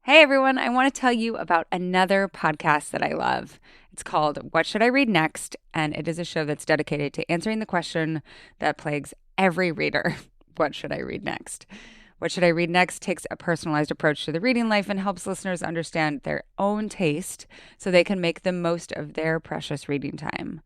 Hey everyone, I want to tell you about another podcast that I love. It's called What Should I Read Next? And it is a show that's dedicated to answering the question that plagues every reader. What should I read next? What Should I Read Next takes a personalized approach to the reading life and helps listeners understand their own taste so they can make the most of their precious reading time.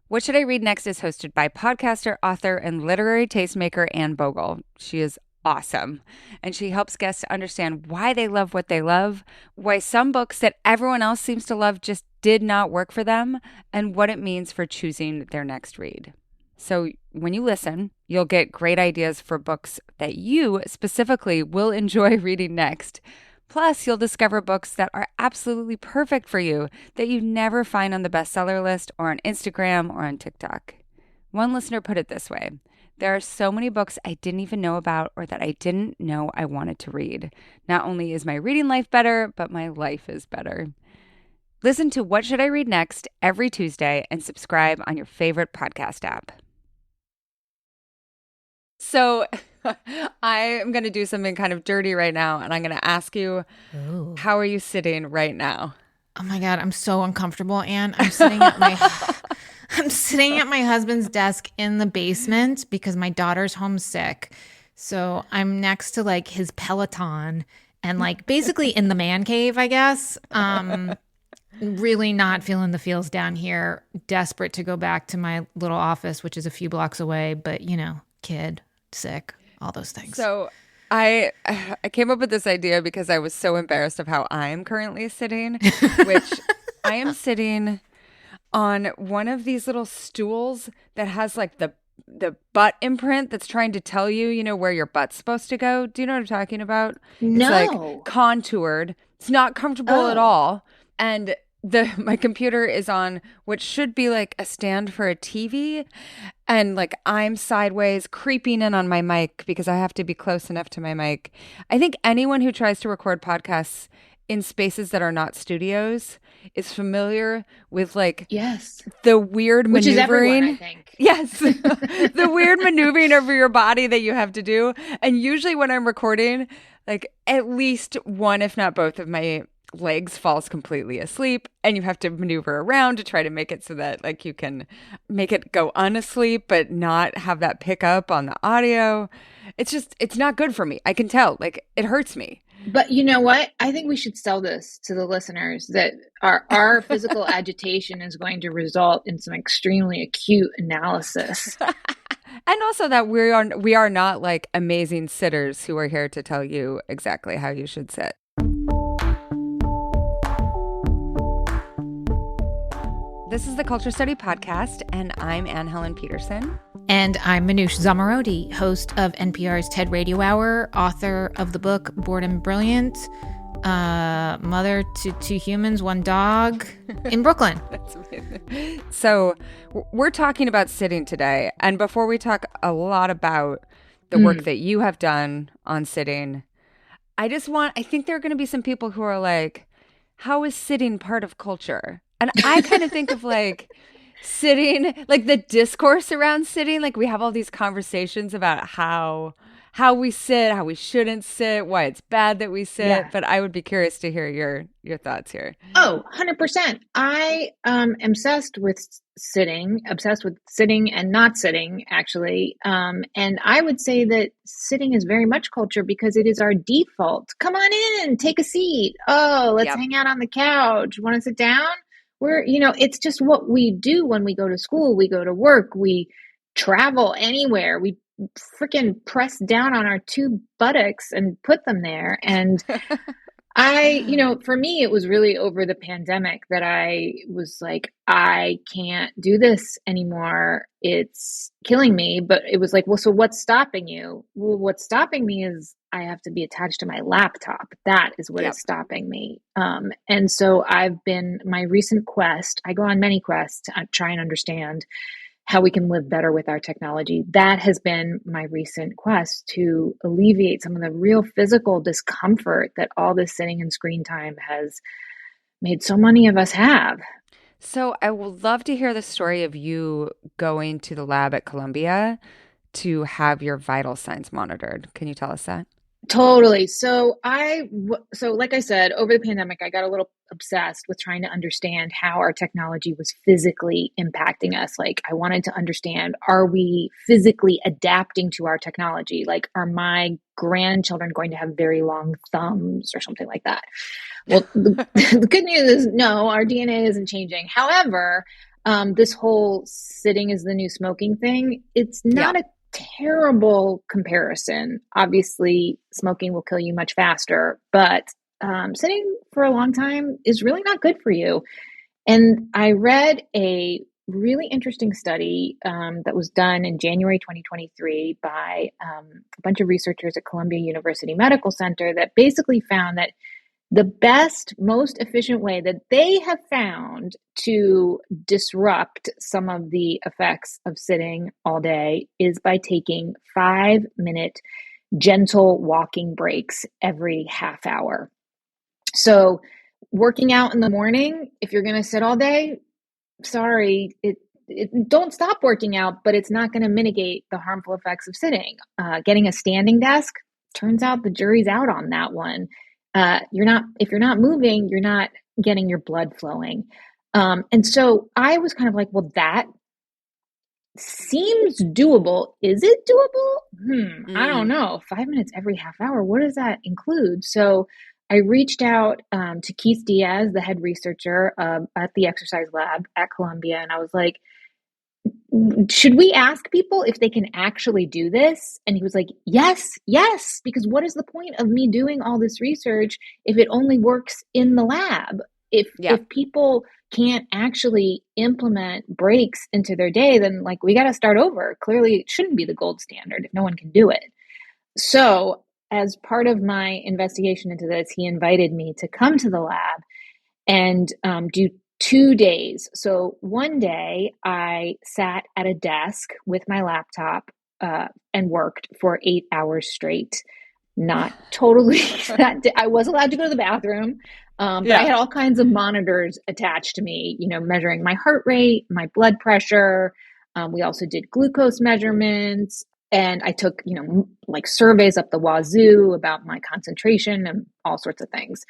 What Should I Read Next is hosted by podcaster, author, and literary tastemaker Anne Bogle. She is awesome. And she helps guests understand why they love what they love, why some books that everyone else seems to love just did not work for them, and what it means for choosing their next read. So when you listen, you'll get great ideas for books that you specifically will enjoy reading next. Plus, you'll discover books that are absolutely perfect for you that you never find on the bestseller list or on Instagram or on TikTok. One listener put it this way: there are so many books I didn't even know about or that I didn't know I wanted to read. Not only is my reading life better, but my life is better. Listen to What Should I Read Next every Tuesday and subscribe on your favorite podcast app. So I am going to do something kind of dirty right now, and I'm going to ask you, Ooh. how are you sitting right now? Oh my God, I'm so uncomfortable, Anne. I'm sitting at my I'm sitting at my husband's desk in the basement because my daughter's homesick. So I'm next to like his Peloton and like basically in the man cave, I guess. Really not feeling the feels down here. Desperate to go back to my little office, which is a few blocks away, but you know, kid, sick, all those things. So I came up with this idea because I was so embarrassed of how I'm currently sitting, which I am sitting on one of these little stools that has like the butt imprint that's trying to tell you, where your butt's supposed to go. Do you know what I'm talking about? It's like No. contoured. It's not comfortable at Oh. all. And my computer is on what should be like a stand for a TV. And like I'm sideways creeping in on my mic because I have to be close enough to my mic. I think anyone who tries to record podcasts in spaces that are not studios is familiar with like Yes. the weird Which is maneuvering. everyone, I think. Yes. The weird maneuvering over your body that you have to do. And usually when I'm recording, like at least one, if not both of my legs falls completely asleep, and you have to maneuver around to try to make it so that like you can make it go unasleep but not have that pickup on the audio. It's not good for me. I can tell. Like it hurts me. But you know what? I think we should sell this to the listeners that our physical agitation is going to result in some extremely acute analysis. And also that we are not like amazing sitters who are here to tell you exactly how you should sit. This is the Culture Study Podcast, and I'm Anne Helen Peterson. And I'm Manoush Zamarodi, host of NPR's TED Radio Hour, author of the book Bored and Brilliant, mother to 2 humans, 1 dog in Brooklyn. That's amazing. So we're talking about sitting today. And before we talk a lot about the work that you have done on sitting, I think there are going to be some people who are like, how is sitting part of culture? And I kind of think of like sitting, like the discourse around sitting, like we have all these conversations about how we sit, how we shouldn't sit, why it's bad that we sit. Yeah. But I would be curious to hear your thoughts here. Oh, 100%. I am obsessed with sitting and not sitting, actually. And I would say that sitting is very much culture because it is our default. Come on in, take a seat. Oh, let's Yep. hang out on the couch. Want to sit down? It's just what we do when we go to school, we go to work, we travel anywhere. We freaking press down on our 2 buttocks and put them there. And for me, it was really over the pandemic that I was like, I can't do this anymore. It's killing me. But it was like, well, so what's stopping you? Well, what's stopping me is I have to be attached to my laptop. That is what is stopping me. And so my recent quest, I go on many quests to try and understand how we can live better with our technology. That has been my recent quest to alleviate some of the real physical discomfort that all this sitting and screen time has made so many of us have. So I would love to hear the story of you going to the lab at Columbia to have your vital signs monitored. Can you tell us that? Totally. So like I said, over the pandemic, I got a little obsessed with trying to understand how our technology was physically impacting us. Like, I wanted to understand, are we physically adapting to our technology? Like, are my grandchildren going to have very long thumbs or something like that? Well, the good news is no, our DNA isn't changing. However, this whole sitting is the new smoking thing, it's Yeah. not a terrible comparison. Obviously, smoking will kill you much faster, but sitting for a long time is really not good for you. And I read a really interesting study that was done in January 2023 by a bunch of researchers at Columbia University Medical Center that basically found that the best, most efficient way that they have found to disrupt some of the effects of sitting all day is by taking 5 minute gentle walking breaks every half hour. So, working out in the morning, if you're going to sit all day, sorry, don't stop working out, but it's not going to mitigate the harmful effects of sitting. Getting a standing desk, turns out the jury's out on that one. If you're not moving, you're not getting your blood flowing. And so I was kind of like, well, that seems doable. Is it doable? I don't Mm. know. 5 minutes every half hour. What does that include? So I reached out to Keith Diaz, the head researcher at the exercise lab at Columbia, and I was like, should we ask people if they can actually do this? And he was like, yes, yes, because what is the point of me doing all this research if it only works in the lab? Yeah. If people can't actually implement breaks into their day, then like we got to start over. Clearly, it shouldn't be the gold standard if no one can do it. So, as part of my investigation into this, he invited me to come to the lab and do 2 days. So one day I sat at a desk with my laptop and worked for 8 hours straight. Not totally I was allowed to go to the bathroom, but I Yeah. had all kinds of monitors attached to me, measuring my heart rate, my blood pressure. We also did glucose measurements. And I took, like surveys up the wazoo about my concentration and all sorts of things.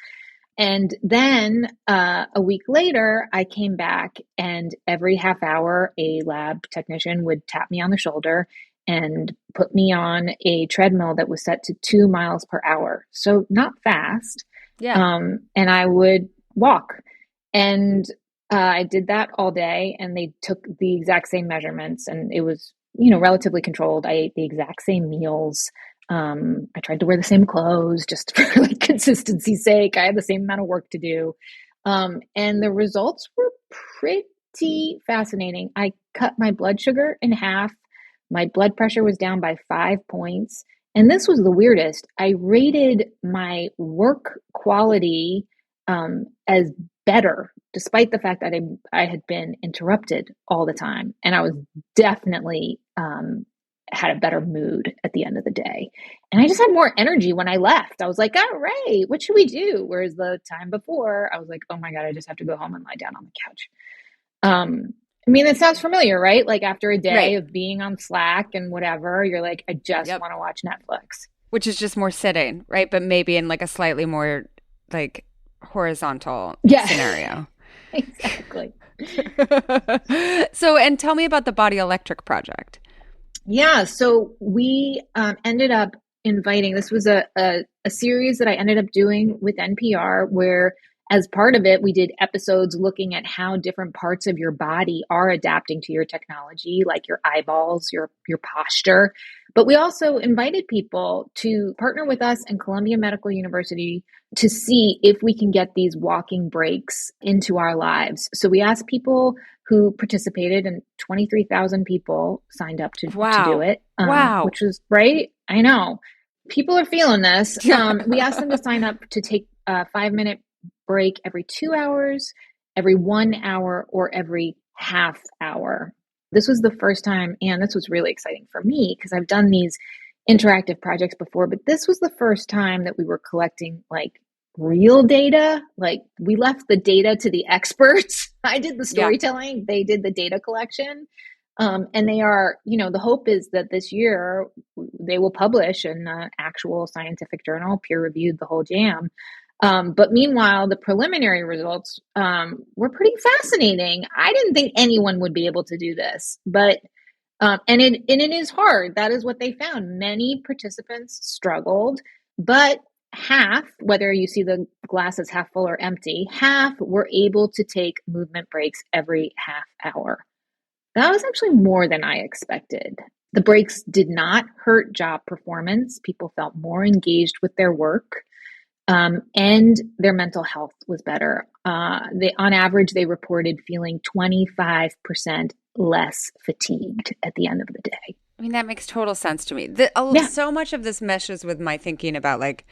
And then a week later, I came back, and every half hour, a lab technician would tap me on the shoulder and put me on a treadmill that was set to 2 miles per hour. So, not fast. Yeah. And I would walk. And I did that all day, and they took the exact same measurements, and it was, relatively controlled. I ate the exact same meals. I tried to wear the same clothes just for like consistency's sake. I had the same amount of work to do. And the results were pretty fascinating. I cut my blood sugar in half. My blood pressure was down by 5 points. And this was the weirdest. I rated my work quality as better, despite the fact that I had been interrupted all the time. And I was definitely had a better mood at the end of the day. And I just had more energy when I left. I was like, all right, what should we do? Whereas the time before, I was like, oh my God, I just have to go home and lie down on the couch. I mean, it sounds familiar, right? Like after a day Right. of being on Slack and whatever, you're like, I just Yep. want to watch Netflix. Which is just more sitting, right? But maybe in like a slightly more like horizontal Yeah, scenario. exactly. So, and tell me about the Body Electric project. Yeah, so we ended up inviting, this was a series that I ended up doing with NPR, where as part of it, we did episodes looking at how different parts of your body are adapting to your technology, like your eyeballs, your posture. But we also invited people to partner with us and Columbia Medical University to see if we can get these walking breaks into our lives. So we asked people who participated, and 23,000 people signed up to do Wow. it, Wow. which was right. I know people are feeling this. Yeah. We asked them to sign up to take a 5 minute break every 2 hours, every 1 hour, or every half hour. This was the first time, and this was really exciting for me because I've done these interactive projects before, but this was the first time that we were collecting like real data. Like we left the data to the experts. I did the Yeah. storytelling, they did the data collection. And they are, the hope is that this year they will publish in an actual scientific journal, peer reviewed, the whole jam. But meanwhile, the preliminary results were pretty fascinating. I didn't think anyone would be able to do this, but and it is hard. That is what they found. Many participants struggled, but half, whether you see the glass as half full or empty, half were able to take movement breaks every half hour. That was actually more than I expected. The breaks did not hurt job performance. People felt more engaged with their work, and their mental health was better. On average, they reported feeling 25% less fatigued at the end of the day. I mean, that makes total sense to me. Yeah. So much of this meshes with my thinking about like,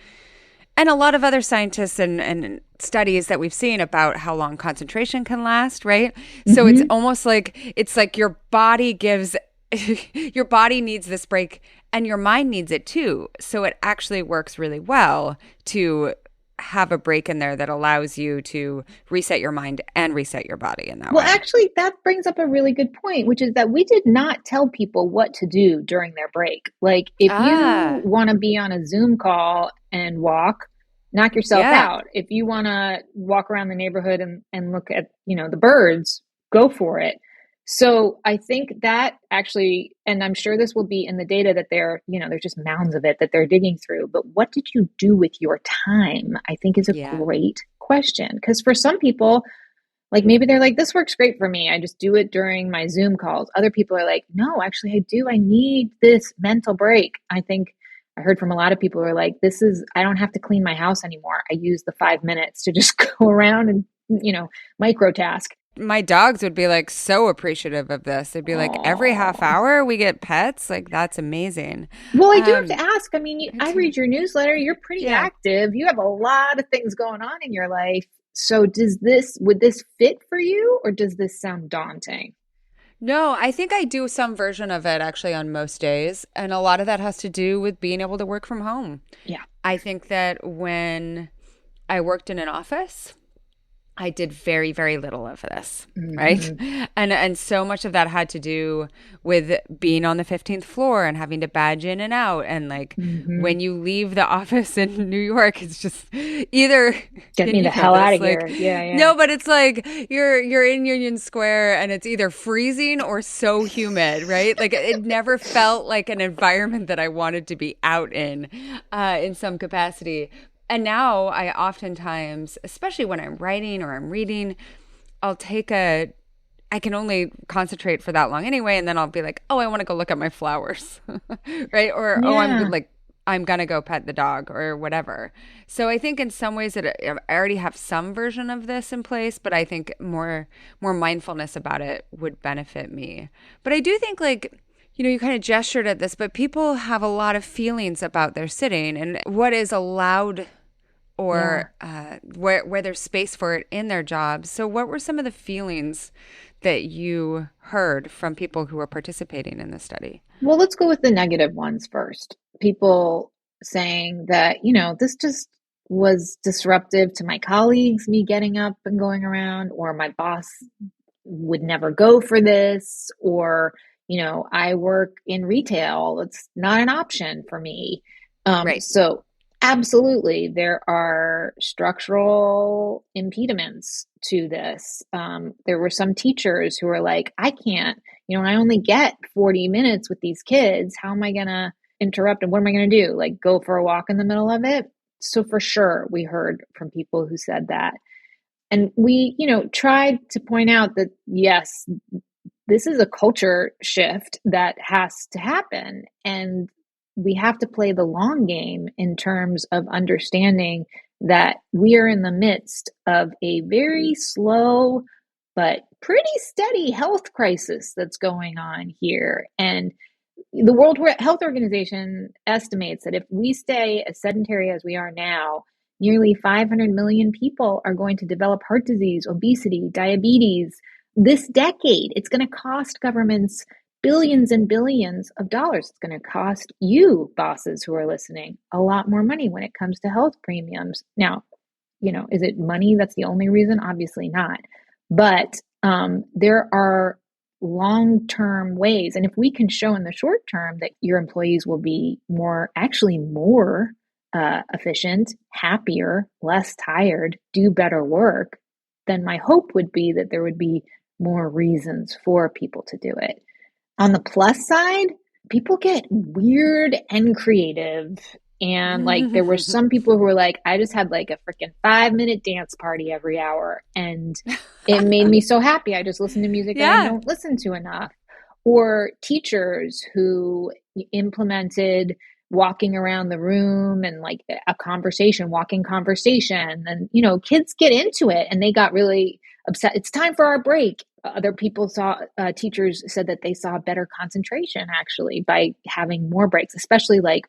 and a lot of other scientists and studies that we've seen about how long concentration can last, right? Mm-hmm. So it's almost like, your body gives, your body needs this break and your mind needs it too. So it actually works really well to have a break in there that allows you to reset your mind and reset your body in that way. Well, actually, that brings up a really good point, which is that we did not tell people what to do during their break. Like, if you want to be on a Zoom call and walk, knock yourself out. If you want to walk around the neighborhood and look at, the birds, go for it. So I think that actually, and I'm sure this will be in the data that there's just mounds of it that they're digging through, but what did you do with your time? I think is a great question. Because for some people, like maybe they're like, this works great for me. I just do it during my Zoom calls. Other people are like, no, actually I do. I need this mental break. I think I heard from a lot of people who are like, I don't have to clean my house anymore. I use the 5 minutes to just go around and, microtask. My dogs would be like so appreciative of this. They'd be like, every half hour we get pets. Like, that's amazing. Well, I do have to ask. I mean, I read your newsletter. You're pretty active. You have a lot of things going on in your life. So would this fit for you, or does this sound daunting? No, I think I do some version of it actually on most days. And a lot of that has to do with being able to work from home. Yeah. I think that when I worked in an office, I did very, very little of this, right? And so much of that had to do with being on the 15th floor and having to badge in and out. And like when you leave the office in New York, it's just either get me the hell out of here. Yeah. No, but it's like you're in Union Square and it's either freezing or so humid, right? Like it never felt like an environment that I wanted to be out in some capacity. And now I oftentimes, especially when I'm writing or I'm reading, I can only concentrate for that long anyway. And then I'll be like, oh, I want to go look at my flowers, right? Or, I'm going to go pet the dog or whatever. So I think in some ways that I already have some version of this in place, but I think more mindfulness about it would benefit me. But I do think you kind of gestured at this, but people have a lot of feelings about their sitting and what is allowed or where there's space for it in their jobs. So what were some of the feelings that you heard from people who were participating in the study? Well, let's go with the negative ones first. People saying that, this just was disruptive to my colleagues, me getting up and going around, or my boss would never go for this, or, I work in retail. It's not an option for me. Right. So absolutely, there are structural impediments to this. There were some teachers who were like, I can't, I only get 40 minutes with these kids. How am I going to interrupt? And what am I going to do? Like go for a walk in the middle of it? So for sure, we heard from people who said that. And we, tried to point out that, yes, this is a culture shift that has to happen. And we have to play the long game in terms of understanding that we are in the midst of a very slow but pretty steady health crisis that's going on here. And the World Health Organization estimates that if we stay as sedentary as we are now, nearly 500 million people are going to develop heart disease, obesity, diabetes this decade. It's going to cost governments billions and billions of dollars. It's going to cost you, bosses who are listening, a lot more money when it comes to health premiums. Now, is it money that's the only reason? Obviously not. But there are long-term ways. And if we can show in the short term that your employees will be actually more efficient, happier, less tired, do better work, then my hope would be that there would be more reasons for people to do it. On the plus side, people get weird and creative. And like there were some people who were like, I just had like a freaking 5-minute dance party every hour. And it made me so happy. I just listened to music that I don't listen to enough. Or teachers who implemented walking around the room and like a conversation, walking conversation. And, kids get into it and they got really upset. It's time for our break. Other people teachers said that they saw better concentration actually by having more breaks, especially like,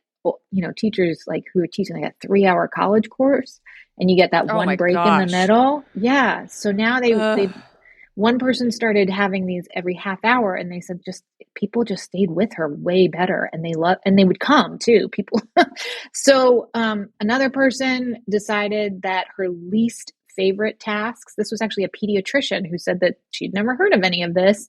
teachers like who are teaching like a 3-hour college course and you get that one break in the middle. Yeah. So now one person started having these every half hour and they said people just stayed with her way better and they would come too, people. So another person decided that her least favorite tasks, this was actually a pediatrician who said that she'd never heard of any of this,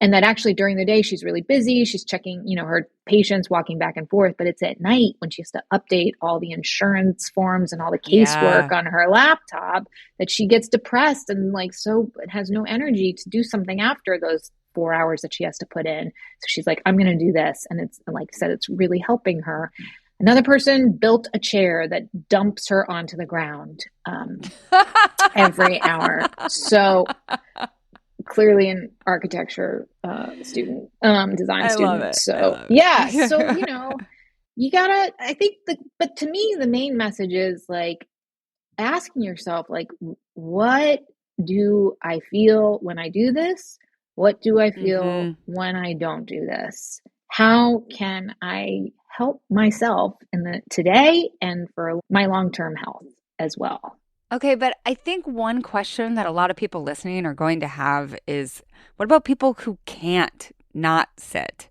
and that actually during the day she's really busy, she's checking her patients, walking back and forth, but it's at night when she has to update all the insurance forms and all the casework on her laptop that she gets depressed and so it has no energy to do something after those 4 hours that she has to put in. So she's like, I'm going to do this, and it's like I said, it's really helping her. Another person built a chair that dumps her onto the ground every hour. So clearly an architecture student, design student. So yeah, so you gotta. I think, but to me, the main message is like asking yourself, like, what do I feel when I do this? What do I feel when I don't do this? How can I help myself in the today and for my long-term health as well? Okay, but I think one question that a lot of people listening are going to have is, what about people who can't not sit?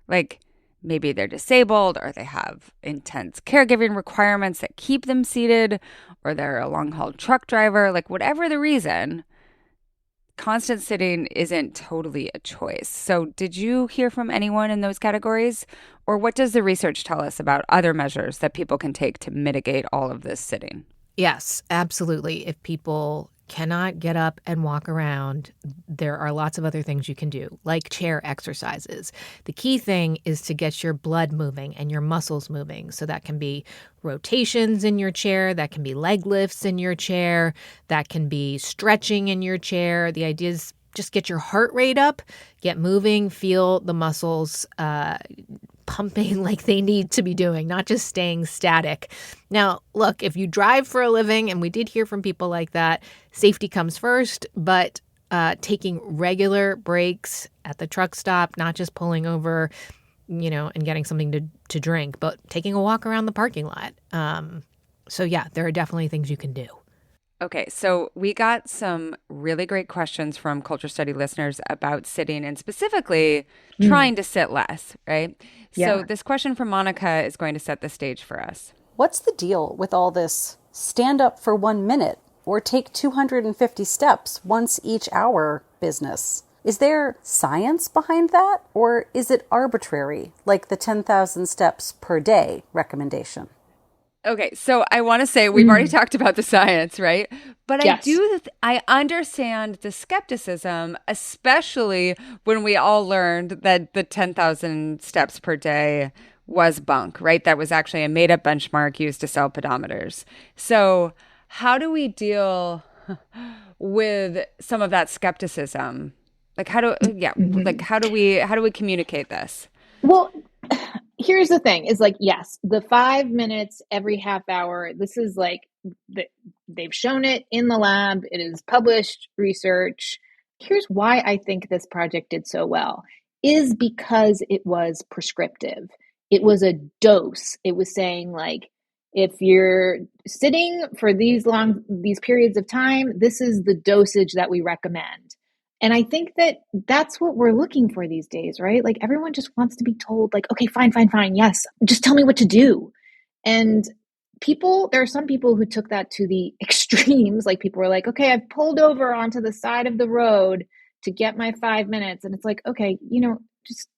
Like maybe they're disabled or they have intense caregiving requirements that keep them seated, or they're a long-haul truck driver, like whatever the reason, constant sitting isn't totally a choice. So did you hear from anyone in those categories? Or what does the research tell us about other measures that people can take to mitigate all of this sitting? Yes, absolutely. If people cannot get up and walk around, there are lots of other things you can do, like chair exercises. The key thing is to get your blood moving and your muscles moving. So that can be rotations in your chair, that can be leg lifts in your chair, that can be stretching in your chair. The idea is just get your heart rate up, get moving, feel the muscles pumping like they need to be doing, not just staying static. Now, look, if you drive for a living, and we did hear from people like that, safety comes first, but taking regular breaks at the truck stop, not just pulling over, and getting something to drink, but taking a walk around the parking lot. So yeah, there are definitely things you can do. Okay, so we got some really great questions from Culture Study listeners about sitting and specifically trying to sit less, right? Yeah. So this question from Monica is going to set the stage for us. What's the deal with all this stand up for 1 minute or take 250 steps once each hour business? Is there science behind that, or is it arbitrary, like the 10,000 steps per day recommendation? Okay, so I want to say we've already talked about the science, right? But Yes. I understand the skepticism, especially when we all learned that the 10,000 steps per day was bunk, right? That was actually a made-up benchmark used to sell pedometers. So how do we deal with some of that skepticism? Like how do we communicate this? Well, here's the thing is like, yes, the 5 minutes every half hour, this is like, they've shown it in the lab. It is published research. Here's why I think this project did so well is because it was prescriptive. It was a dose. It was saying like, if you're sitting for these periods of time, this is the dosage that we recommend. And I think that that's what we're looking for these days, right? Like everyone just wants to be told like, okay, fine. Yes, just tell me what to do. And there are some people who took that to the extremes. Like people were like, okay, I've pulled over onto the side of the road to get my 5 minutes. And it's like, okay, just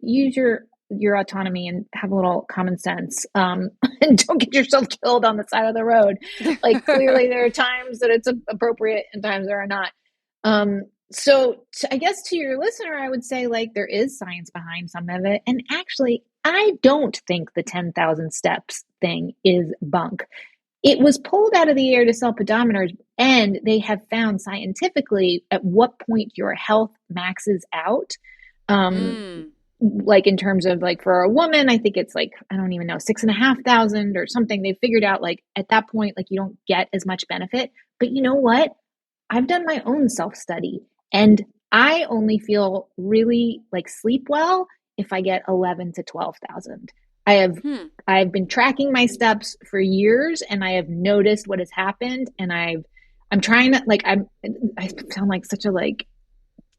use your autonomy and have a little common sense. And don't get yourself killed on the side of the road. Like, clearly there are times that it's appropriate and times there are not. I guess to your listener, I would say, like, there is science behind some of it. And actually, I don't think the 10,000 steps thing is bunk. It was pulled out of the air to sell pedometers, and they have found scientifically at what point your health maxes out. Like, in terms of, like, for a woman, I think it's like, I don't even know, 6,500 or something. They figured out, like, at that point, like, you don't get as much benefit. But you know what? I've done my own self-study, and I only feel really, like, sleep well if I get 11 to 12,000. I've been tracking my steps for years, and I have noticed what has happened. And I'm trying to, like, I sound like such a, like,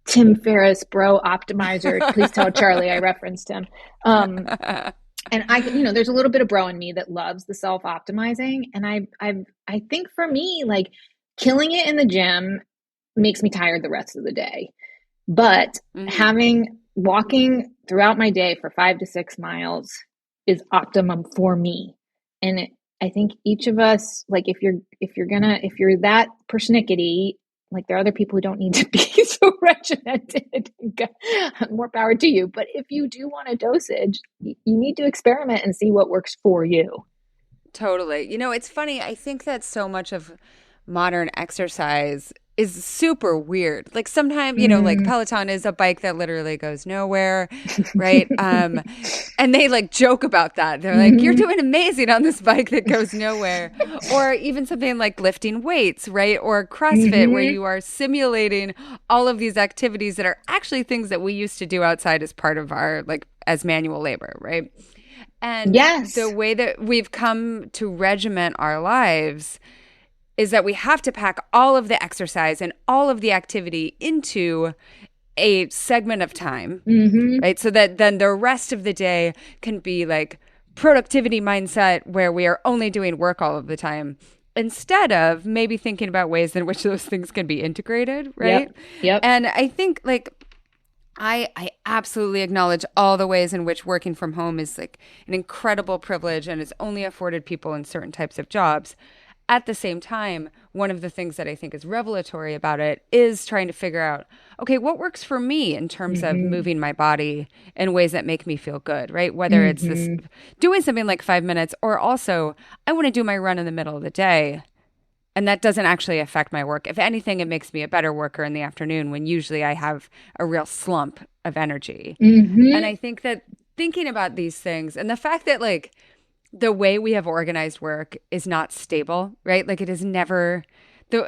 Tim Ferriss bro optimizer. Please tell Charlie I referenced him. And there's a little bit of bro in me that loves the self-optimizing. And I think for me, like, killing it in the gym makes me tired the rest of the day. But walking throughout my day for 5 to 6 miles is optimum for me. And I think each of us, like, if you're that persnickety, like, there are other people who don't need to be so regimented. More power to you. But if you do want a dosage, you need to experiment and see what works for you. Totally. It's funny. I think that so much of modern exercise is super weird. Like, sometimes, like, Peloton is a bike that literally goes nowhere, right? And they, like, joke about that. They're like, you're doing amazing on this bike that goes nowhere. Or even something like lifting weights, right? Or CrossFit, where you are simulating all of these activities that are actually things that we used to do outside as part of our, like, as manual labor, right? And the way that we've come to regiment our lives is that we have to pack all of the exercise and all of the activity into a segment of time, right? So that then the rest of the day can be like productivity mindset, where we are only doing work all of the time, instead of maybe thinking about ways in which those things can be integrated, right? Yep. And I think, like, I absolutely acknowledge all the ways in which working from home is, like, an incredible privilege and is only afforded people in certain types of jobs. At the same time, one of the things that I think is revelatory about it is trying to figure out, okay, what works for me in terms of moving my body in ways that make me feel good, right? Whether it's this doing something like 5 minutes, or also I want to do my run in the middle of the day, and that doesn't actually affect my work. If anything, it makes me a better worker in the afternoon, when usually I have a real slump of energy. And I think that thinking about these things, and the fact that, like, the way we have organized work is not stable, right? Like, it is never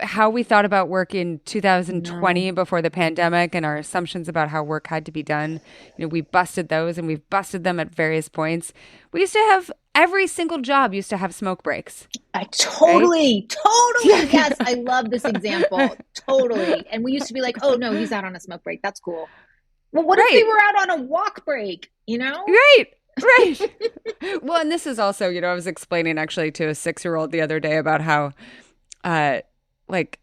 how we thought about work in 2020 before the pandemic, and our assumptions about how work had to be done. We busted those, and we've busted them at various points. We used to have, every single job used to have smoke breaks. Totally. Yes, I love this example. Totally. And we used to be like, oh no, he's out on a smoke break. That's cool. Well, what if we were out on a walk break, Right. Well, and this is also, I was explaining actually to a 6-year-old the other day about how, like,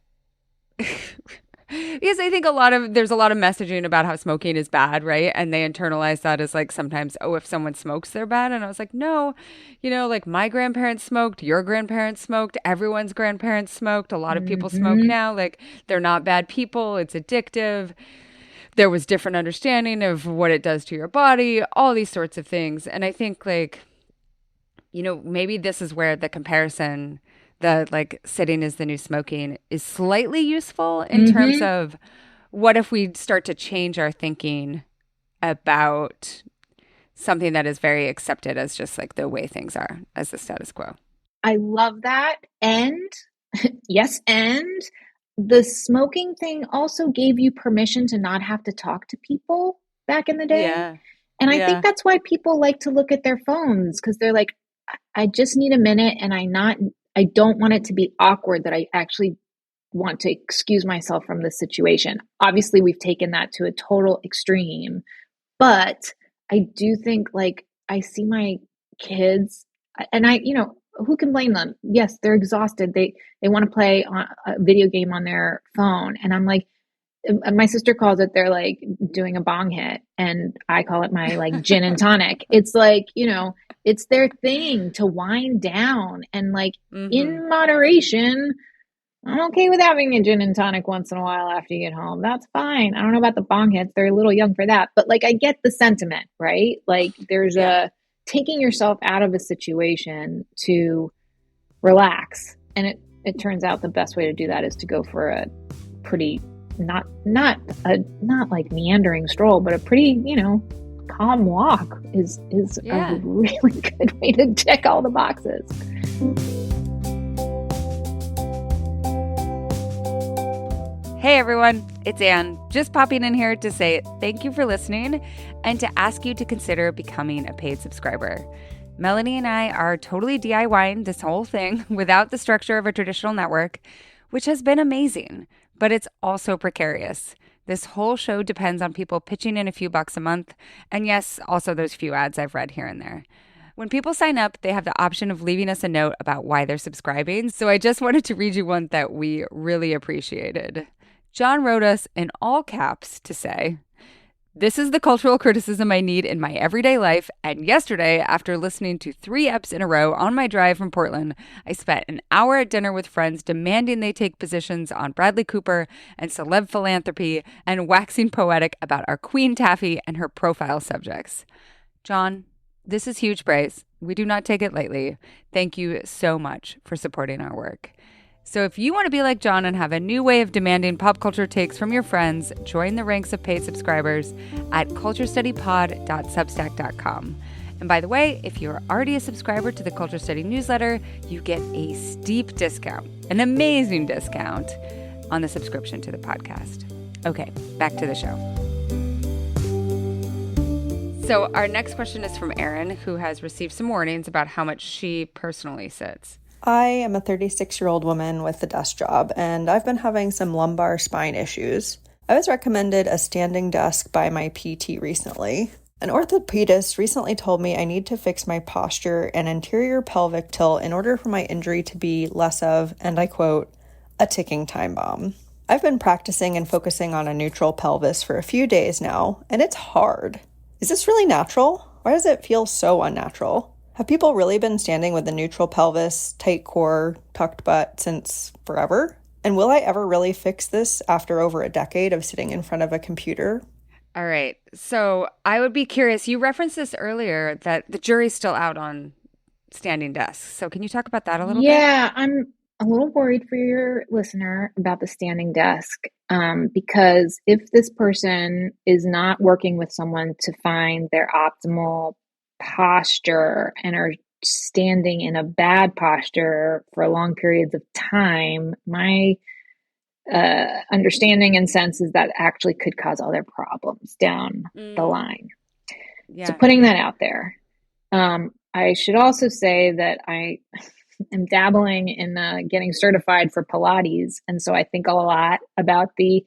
because I think there's a lot of messaging about how smoking is bad, right? And they internalize that as, like, sometimes, oh, if someone smokes, they're bad. And I was like, no, like, my grandparents smoked, your grandparents smoked, everyone's grandparents smoked. A lot of people smoke now. Like, they're not bad people. It's addictive. There was different understanding of what it does to your body, all these sorts of things. And I think, like, maybe this is where the comparison, the, like, sitting is the new smoking, is slightly useful in terms of what if we start to change our thinking about something that is very accepted as just, like, the way things are, as the status quo. I love that. And yes, and the smoking thing also gave you permission to not have to talk to people back in the day. Yeah. And I think that's why people like to look at their phones, because they're like, I just need a minute, and I don't want it to be awkward that I actually want to excuse myself from this situation. Obviously, we've taken that to a total extreme, but I do think, like, I see my kids, and who can blame them? Yes, they're exhausted. They want to play a video game on their phone. And I'm like, my sister calls it, they're like doing a bong hit, and I call it my like gin and tonic. It's like, it's their thing to wind down, and like in moderation. I'm okay with having a gin and tonic once in a while after you get home. That's fine. I don't know about the bong hits. They're a little young for that, but like I get the sentiment, right? Like there's a taking yourself out of a situation to relax. And it turns out the best way to do that is to go for a pretty not like meandering stroll, but a pretty, calm walk is a really good way to check all the boxes. Hey everyone, it's Anne, just popping in here to say thank you for listening and to ask you to consider becoming a paid subscriber. Melanie and I are totally DIYing this whole thing without the structure of a traditional network, which has been amazing, but it's also precarious. This whole show depends on people pitching in a few bucks a month, and yes, also those few ads I've read here and there. When people sign up, they have the option of leaving us a note about why they're subscribing, so I just wanted to read you one that we really appreciated. John wrote us in all caps to say, "This is the cultural criticism I need in my everyday life, and yesterday, after listening to 3 eps in a row on my drive from Portland, I spent an hour at dinner with friends demanding they take positions on Bradley Cooper and celeb philanthropy and waxing poetic about our Queen Taffy and her profile subjects." John, this is huge praise. We do not take it lightly. Thank you so much for supporting our work. So if you want to be like John and have a new way of demanding pop culture takes from your friends, join the ranks of paid subscribers at culturestudypod.substack.com. And by the way, if you're already a subscriber to the Culture Study newsletter, you get a steep discount, an amazing discount on the subscription to the podcast. Okay, back to the show. So our next question is from Erin, who has received some warnings about how much she personally sits. I am a 36-year-old woman with a desk job, and I've been having some lumbar spine issues. I was recommended a standing desk by my PT recently. An orthopedist recently told me I need to fix my posture and anterior pelvic tilt in order for my injury to be less of, and I quote, a ticking time bomb. I've been practicing and focusing on a neutral pelvis for a few days now, and it's hard. Is this really natural? Why does it feel so unnatural? Have people really been standing with a neutral pelvis, tight core, tucked butt since forever? And will I ever really fix this after over a decade of sitting in front of a computer? All right. So I would be curious. You referenced this earlier that the jury's still out on standing desks. So can you talk about that a little bit? Yeah, I'm a little worried for your listener about the standing desk because if this person is not working with someone to find their optimal posture and are standing in a bad posture for long periods of time, my understanding and sense is that actually could cause other problems down the line. Yeah. So putting that out there. I should also say that I am dabbling in getting certified for Pilates. And so I think a lot about the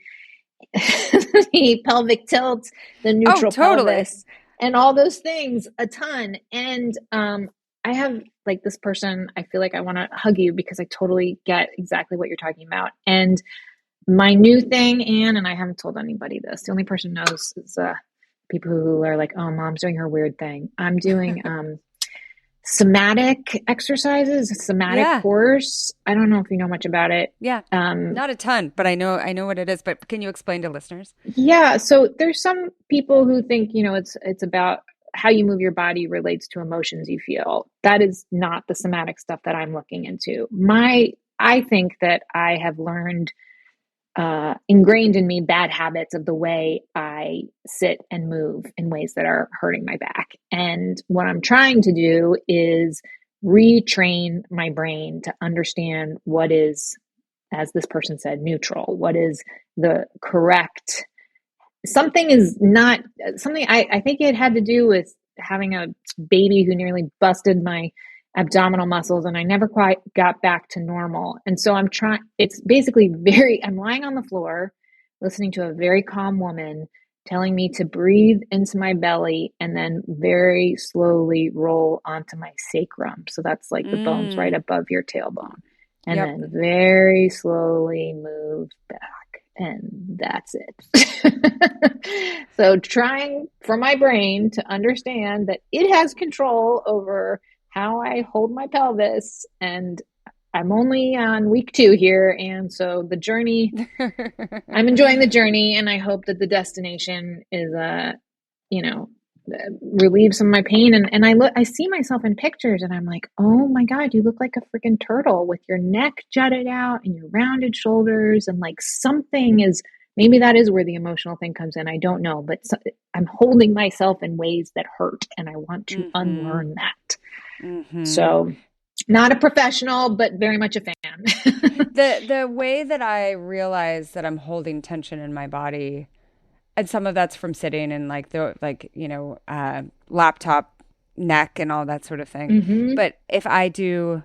pelvic tilt, the neutral pelvis, and all those things a ton. And I have like this person, I feel like I want to hug you because I totally get exactly what you're talking about. And my new thing, Anne, and I haven't told anybody this, the only person knows is people who are like, oh, mom's doing her weird thing. I'm doing somatic exercises, somatic course. I don't know if you know much about it. Yeah. Not a ton, but I know what it is. But can you explain to listeners? Yeah. So there's some people who think, it's about how you move your body relates to emotions you feel. That is not the somatic stuff that I'm looking into. I think that I have learned ingrained in me bad habits of the way I sit and move in ways that are hurting my back. And what I'm trying to do is retrain my brain to understand what is, as this person said, neutral. What is the correct? Something is not something. I think it had to do with having a baby who nearly busted my abdominal muscles, and I never quite got back to normal. And so it's basically I'm lying on the floor, listening to a very calm woman telling me to breathe into my belly and then very slowly roll onto my sacrum. So that's like the bones right above your tailbone. And then very slowly move back and that's it. So trying for my brain to understand that it has control over how I hold my pelvis, and I'm only on week 2 here, and so the journey, I'm enjoying the journey, and I hope that the destination is you know, relieve some of my pain. And I see myself in pictures, and I'm like, oh my God, you look like a freaking turtle with your neck jutted out and your rounded shoulders. And like something is, maybe that is where the emotional thing comes in. I don't know, but I'm holding myself in ways that hurt, and I want to unlearn that. So not a professional, but very much a fan. The way that I realize that I'm holding tension in my body, and some of that's from sitting and laptop neck and all that sort of thing. But if I do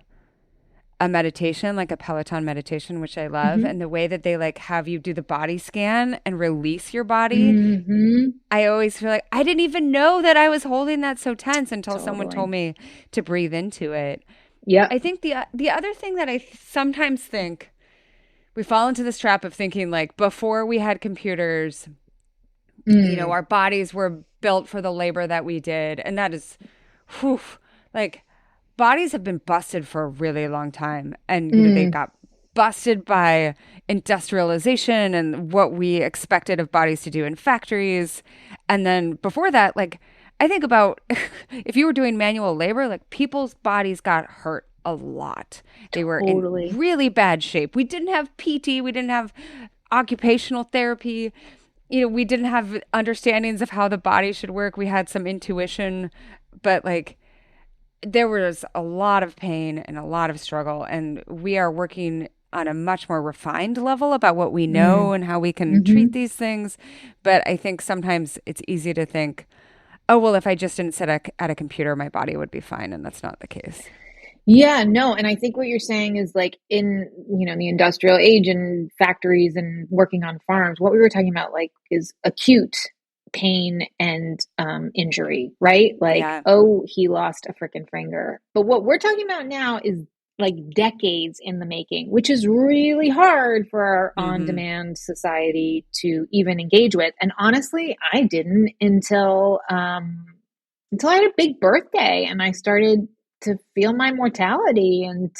a meditation, like a Peloton meditation, which I love, and the way that they like have you do the body scan and release your body, I always feel like I didn't even know that I was holding that so tense until someone told me to breathe into it. Yeah. I think the other thing that I sometimes think, we fall into this trap of thinking like before we had computers, our bodies were built for the labor that we did. And that is, like bodies have been busted for a really long time. And they got busted by industrialization and what we expected of bodies to do in factories. And then before that, like I think about if you were doing manual labor, like people's bodies got hurt a lot. They were in really bad shape. We didn't have PT. We didn't have occupational therapy. We didn't have understandings of how the body should work. We had some intuition, but like there was a lot of pain and a lot of struggle. And we are working on a much more refined level about what we know and how we can treat these things. But I think sometimes it's easy to think, oh, well, if I just didn't sit at a computer, my body would be fine. And that's not the case. Yeah, no. And I think what you're saying is like in, the industrial age and factories and working on farms, what we were talking about like is acute pain and injury, right? Like, oh, he lost a freaking finger. But what we're talking about now is like decades in the making, which is really hard for our on-demand society to even engage with. And honestly, I didn't until I had a big birthday and I started to feel my mortality and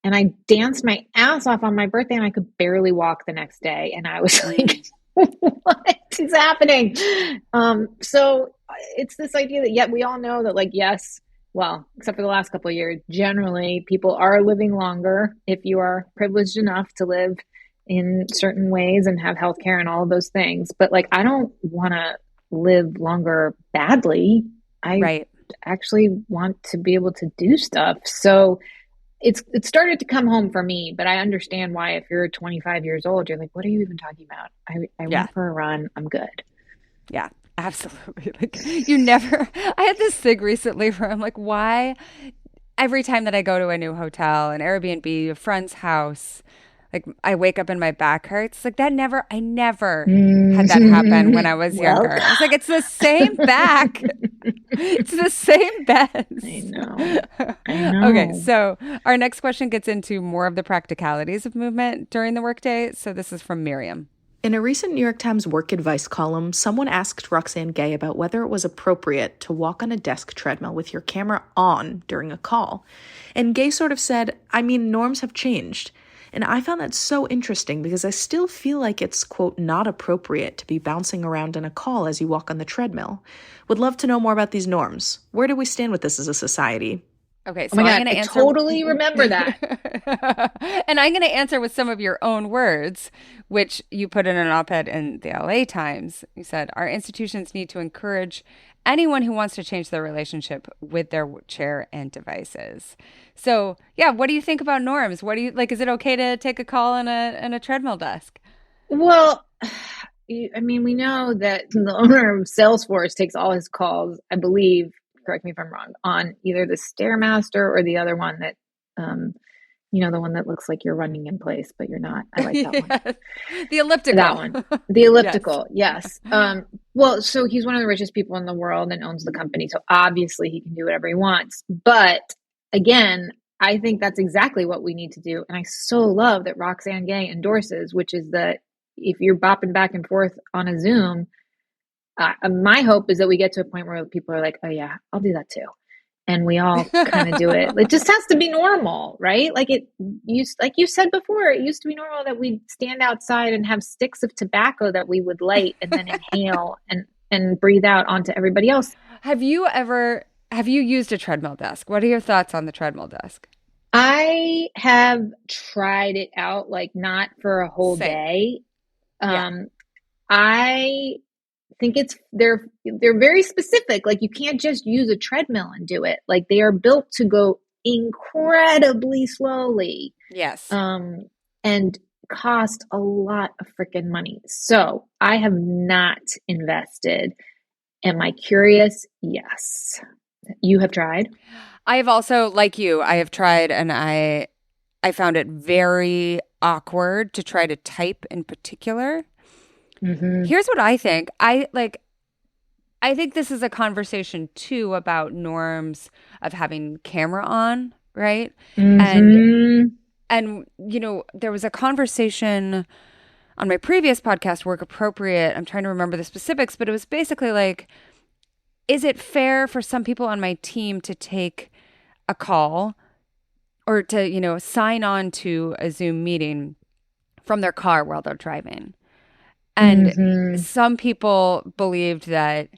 I danced my ass off on my birthday and I could barely walk the next day. And I was like, what is happening? So it's this idea that yet we all know that like, yes, well, except for the last couple of years, generally people are living longer if you are privileged enough to live in certain ways and have healthcare and all of those things. But like, I don't want to live longer badly. I actually want to be able to do stuff. So it started to come home for me, but I understand why if you're 25 years old, you're like, what are you even talking about? I went for a run. I'm good. Yeah, absolutely. Like I had this thing recently where I'm like, why every time that I go to a new hotel, an Airbnb, a friend's house, like I wake up and my back hurts. Like I never had that happen when I was younger. I was like, it's the same back. It's the same bed. I know. Okay, so our next question gets into more of the practicalities of movement during the workday. So this is from Miriam. In a recent New York Times work advice column, someone asked Roxane Gay about whether it was appropriate to walk on a desk treadmill with your camera on during a call. And Gay sort of said, I mean, norms have changed. And I found that so interesting because I still feel like it's, quote, not appropriate to be bouncing around in a call as you walk on the treadmill. Would love to know more about these norms. Where do we stand with this as a society? Okay, so I'm going to answer. Totally remember that. And I'm going to answer with some of your own words, which you put in an op-ed in the LA Times. You said, our institutions need to encourage anyone who wants to change their relationship with their chair and devices. So, yeah, what do you think about norms? What do you like? Is it okay to take a call in a treadmill desk? Well, I mean, we know that the owner of Salesforce takes all his calls, I believe, correct me if I'm wrong, on either the Stairmaster or the other one that, the one that looks like you're running in place, but you're not. I like that one. The elliptical. That one. The elliptical, yes. Well, so he's one of the richest people in the world and owns the company. So obviously he can do whatever he wants. But again, I think that's exactly what we need to do. And I so love that Roxane Gay endorses, which is that if you're bopping back and forth on a Zoom, my hope is that we get to a point where people are like, oh yeah, I'll do that too. And we all kind of do it. It just has to be normal, right? Like you said before, it used to be normal that we'd stand outside and have sticks of tobacco that we would light and then inhale and breathe out onto everybody else. Have you used a treadmill desk? What are your thoughts on the treadmill desk? I have tried it out, like not for a whole Same. day. Yeah. I think they're very specific. Like you can't just use a treadmill and do it. Like they are built to go incredibly slowly. Yes. And cost a lot of freaking money. So I have not invested. Am I curious? Yes. You have tried? I have also, like you, I have tried, and I found it very awkward to try to type in particular. Mm-hmm. Here's what I think. I think this is a conversation too about norms of having camera on, right? Mm-hmm. And there was a conversation on my previous podcast, Work Appropriate. I'm trying to remember the specifics, but it was basically like, is it fair for some people on my team to take a call or to, sign on to a Zoom meeting from their car while they're driving? And some people believed that,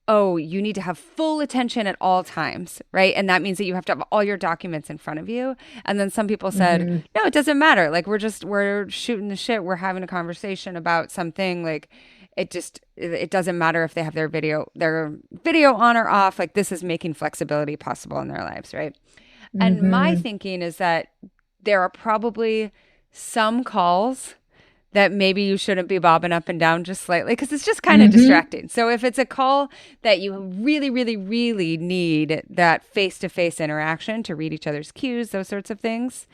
oh, you need to have full attention at all times, right? And that means that you have to have all your documents in front of you. And then some people said, no, it doesn't matter. Like we're shooting the shit. We're having a conversation about something. Like it doesn't matter if they have their video on or off. Like this is making flexibility possible in their lives, right? And my thinking is that there are probably some calls that maybe you shouldn't be bobbing up and down just slightly because it's just kind of distracting. So if it's a call that you really, really, really need that face-to-face interaction to read each other's cues, those sorts of things,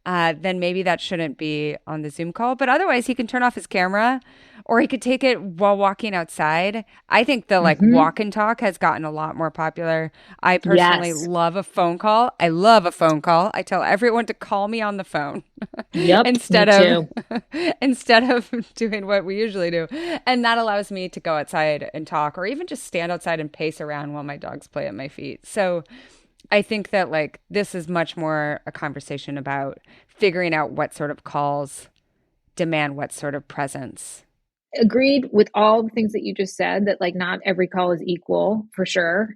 then maybe that shouldn't be on the Zoom call. But otherwise, he can turn off his camera or he could take it while walking outside. I think the walk and talk has gotten a lot more popular. I personally love a phone call. I love a phone call. I tell everyone to call me on the phone. Yep. instead of doing what we usually do. And that allows me to go outside and talk or even just stand outside and pace around while my dogs play at my feet. So I think that this is much more a conversation about figuring out what sort of calls demand what sort of presence. Agreed with all the things that you just said, that not every call is equal for sure.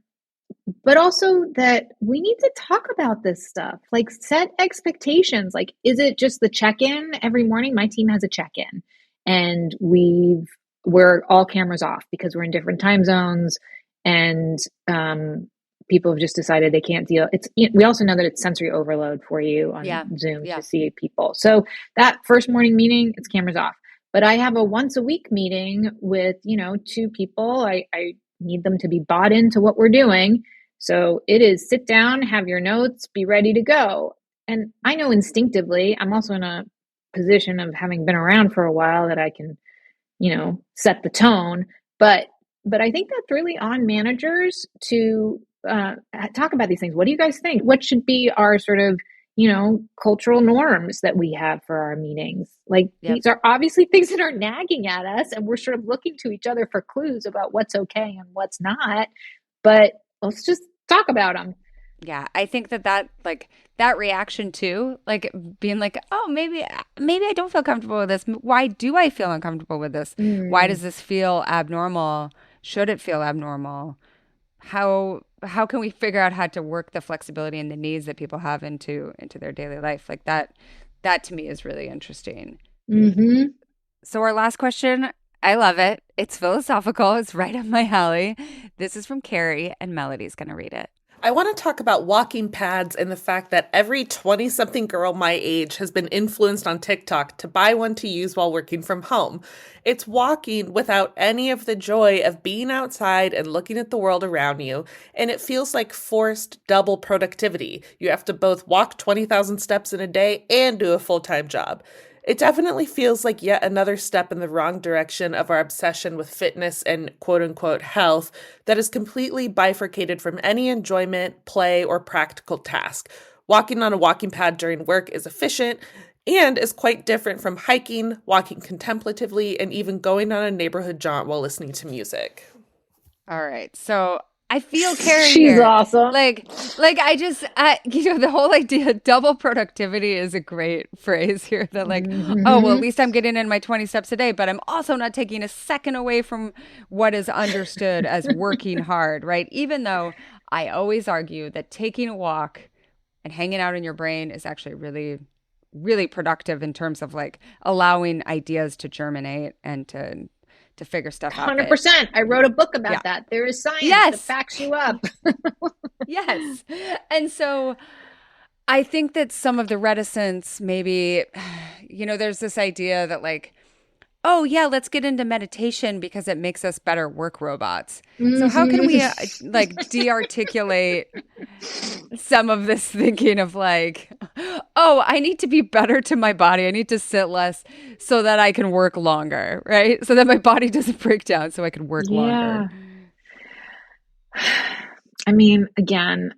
But also that we need to talk about this stuff, set expectations. Is it just the check-in every morning? My team has a check-in and we're all cameras off because we're in different time zones and people have just decided they can't deal. We also know that it's sensory overload for you on Zoom to see people. So that first morning meeting, it's cameras off. But I have a once a week meeting with, 2 people. I need them to be bought into what we're doing. So it is sit down, have your notes, be ready to go. And I know instinctively, I'm also in a position of having been around for a while that I can, set the tone. But I think that's really on managers to talk about these things. What do you guys think? What should be our sort of, cultural norms that we have for our meetings? These are obviously things that are nagging at us and we're sort of looking to each other for clues about what's okay and what's not. But let's just talk about them. Yeah, I think that reaction too, being oh, maybe I don't feel comfortable with this. Why do I feel uncomfortable with this? Why does this feel abnormal? Should it feel abnormal? How can we figure out how to work the flexibility and the needs that people have into their daily life? That to me is really interesting. So our last question, I love it. It's philosophical. It's right up my alley. This is from Carrie, and Melody's going to read it. I want to talk about walking pads and the fact that every 20-something girl my age has been influenced on TikTok to buy one to use while working from home. It's walking without any of the joy of being outside and looking at the world around you, and it feels like forced double productivity. You have to both walk 20,000 steps in a day and do a full-time job. It definitely feels like yet another step in the wrong direction of our obsession with fitness and quote-unquote health that is completely bifurcated from any enjoyment, play, or practical task. Walking on a walking pad during work is efficient and is quite different from hiking, walking contemplatively, and even going on a neighborhood jaunt while listening to music. All right. So I feel Carrie She's here. awesome. The whole idea, double productivity is a great phrase here that oh, well, at least I'm getting in my 20 steps a day, but I'm also not taking a second away from what is understood as working hard, right? Even though I always argue that taking a walk and hanging out in your brain is actually really, really productive in terms of like allowing ideas to germinate and to figure stuff out. 100%. I wrote a book about that. There is science that backs you up. Yes. And so I think that some of the reticence, maybe, there's this idea that like, oh yeah, let's get into meditation because it makes us better work robots. So how can we de-articulate some of this thinking of like, oh, I need to be better to my body. I need to sit less so that I can work longer, right? So that my body doesn't break down so I can work longer. I mean, again,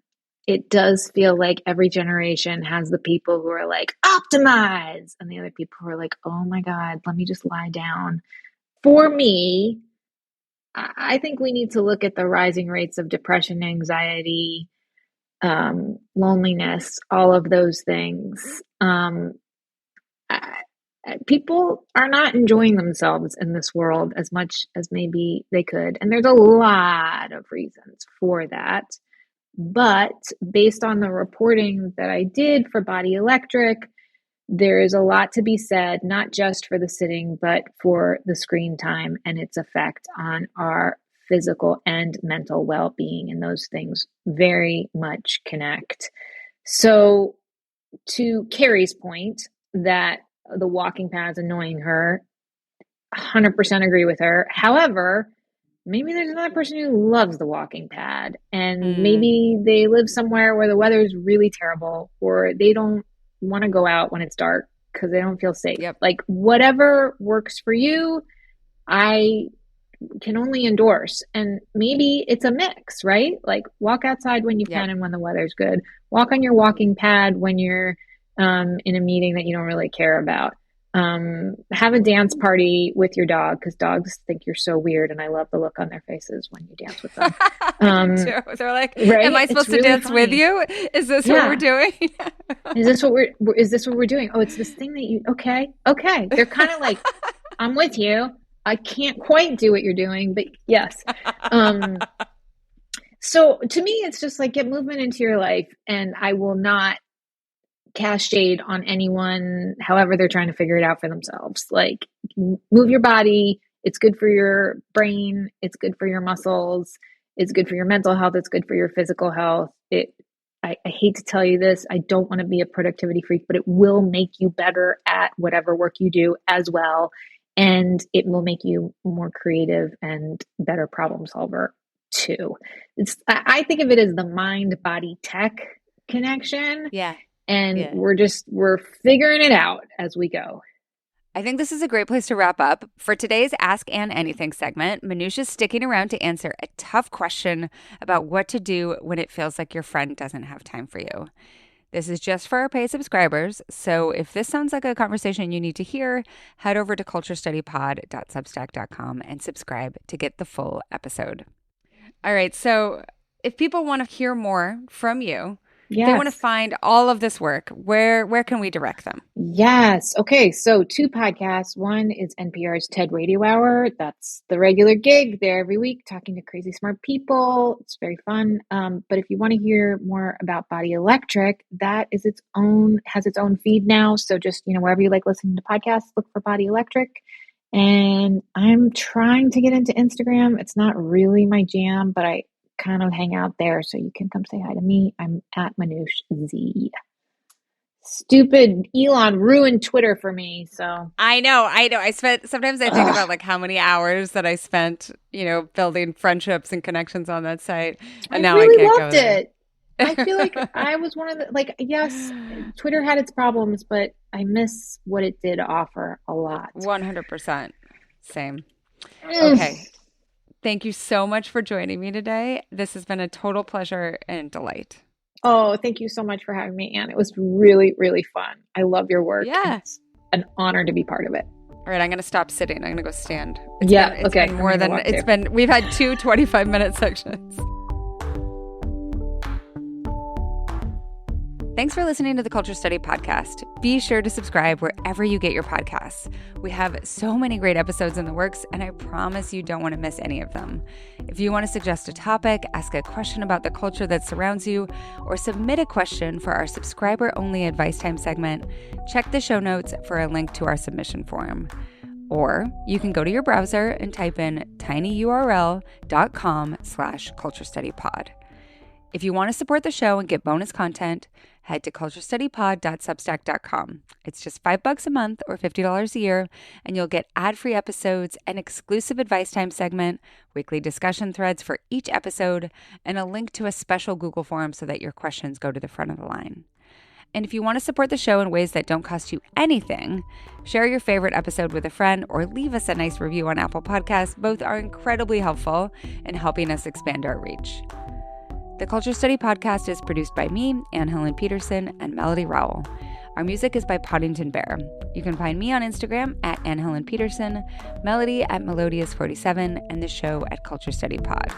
it does feel like every generation has the people who are like, optimize, and the other people who are like, oh my God, let me just lie down. For me, I think we need to look at the rising rates of depression, anxiety, loneliness, all of those things. People are not enjoying themselves in this world as much as maybe they could. And there's a lot of reasons for that. But based on the reporting that I did for Body Electric, there is a lot to be said, not just for the sitting, but for the screen time and its effect on our physical and mental well-being. And those things very much connect. So to Carrie's point that the walking pad's annoying her, 100% agree with her. However, maybe there's another person who loves the walking pad, and maybe they live somewhere where the weather is really terrible, or they don't want to go out when it's dark because they don't feel safe. Yep. Like whatever works for you, I can only endorse. And maybe it's a mix, right? Like walk outside when you can and when the weather's good. Walk on your walking pad when you're in a meeting that you don't really care about. Have a dance party with your dog because dogs think you're so weird, and I love the look on their faces when you dance with them. They're like, right? "Am I supposed to dance with you? Is this what we're doing? Is this what we're doing? Oh, it's this thing that you okay. They're kind of like, I'm with you. I can't quite do what you're doing, but yes. So to me, it's just like get movement into your life, and I will not cast shade on anyone, however they're trying to figure it out for themselves. Like move your body. It's good for your brain. It's good for your muscles. It's good for your mental health. It's good for your physical health. I hate to tell you this. I don't want to be a productivity freak, but it will make you better at whatever work you do as well. And it will make you more creative and better problem solver too. I think of it as the mind body tech connection. Yeah. And we're figuring it out as we go. I think this is a great place to wrap up. For today's Ask Ann Anything segment, Manoush is sticking around to answer a tough question about what to do when it feels like your friend doesn't have time for you. This is just for our paid subscribers, so if this sounds like a conversation you need to hear, head over to culturestudypod.substack.com and subscribe to get the full episode. All right, so if people want to hear more from you, they want to find all of this work, where can we direct them? Yes. Okay. So 2 podcasts. One is NPR's TED Radio Hour. That's the regular gig there every week, talking to crazy smart people. It's very fun. But if you want to hear more about Body Electric, that is has its own feed now. So just, wherever you like listening to podcasts, look for Body Electric. And I'm trying to get into Instagram. It's not really my jam, but I kind of hang out there, so you can come say hi to me. I'm at Manoush Z. Stupid Elon ruined Twitter for me, so I know. Sometimes I think about like how many hours that I spent, building friendships and connections on that site, and now really I can't loved go there. it. I feel like I was one of the yes, Twitter had its problems, but I miss what it did offer a lot. 100%. Same. Okay. Thank you so much for joining me today. This has been a total pleasure and delight. Oh, thank you so much for having me, Anne. It was really, really fun. I love your work. Yeah. It's an honor to be part of it. All right, I'm going to stop sitting. I'm going to go stand. It's been more than, we've had 2 25-minute sections. Thanks for listening to the Culture Study Podcast. Be sure to subscribe wherever you get your podcasts. We have so many great episodes in the works, and I promise you don't want to miss any of them. If you want to suggest a topic, ask a question about the culture that surrounds you, or submit a question for our subscriber-only advice time segment, check the show notes for a link to our submission form. Or you can go to your browser and type in tinyurl.com/culturestudypod. If you want to support the show and get bonus content, head to culturestudypod.substack.com. It's just $5 a month or $50 a year, and you'll get ad-free episodes, an exclusive advice time segment, weekly discussion threads for each episode, and a link to a special Google form so that your questions go to the front of the line. And if you want to support the show in ways that don't cost you anything, share your favorite episode with a friend or leave us a nice review on Apple Podcasts. Both are incredibly helpful in helping us expand our reach. The Culture Study Podcast is produced by me, Anne Helen Peterson, and Melody Rowell. Our music is by Poddington Bear. You can find me on Instagram at Anne Helen Peterson, Melody at Melodious47, and the show at Culture Study Pod.